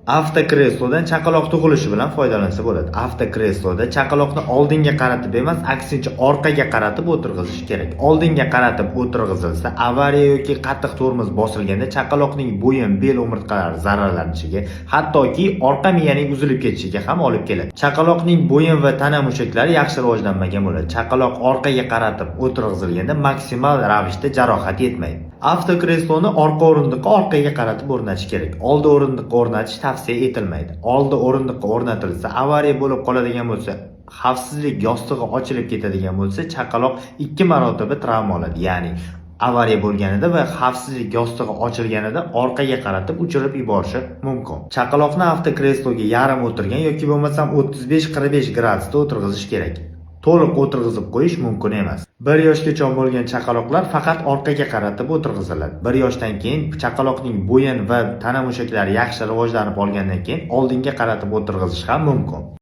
Avtokreslodan chaqaloq tug'ilishi bilan foydalansa bo'ladi. Avtokresloda chaqaloqni oldinga qaratib emas, aksincha orqaga qaratib o'tirg'izish kerak. Oldinga qaratib o'tirg'izilsa, avariya yoki qattiq tormoz bosilganda chaqaloqning bo'yin, bel o'mirtqalari zararlanishiga, hattoki orqa miyaning uzilib ketishiga ham olib keladi. Chaqaloqning bo'yin va tana mushaklari yaxshi rivojlanmagan bo'ladi. Chaqaloq orqaga qaratib o'tirg'izilganda maksimal ravishda jarohat yetmaydi. Avtokresloni orqa o'rindiqqa orqaga qaratib o'rnatish kerak. Oldi o'rindiqqa o'rnatish tavsiya etilmaydi. Oldi o'rindiqqa o'rnatilsa, avariya bo'lib qoladigan bo'lsa, xavfsizlik yostig'i ochilib ketadigan bo'lsa, chaqaloq 2 marotaba travma oladi. Ya'ni avariya bo'lganida va xavfsizlik yostig'i ochilganida orqaga qaratib uchirib yuborishi mumkin. Chaqaloqni avtokresloga yarim o'tirgan yoki bo'lmasam 35-45 gradusda o'tirg'izish kerak. To'liq o'tirg'izib qo'yish mumkin emas. 1 yoshgacha bo'lgan chaqaloqlar faqat orqaga qaratib o'tirg'iziladi. 1 yoshdan keyin chaqaloqning bo'yin va tana mushaklari yaxshi rivojlanib olgandan keyin oldinga qaratib o'tirg'izish ham mumkin.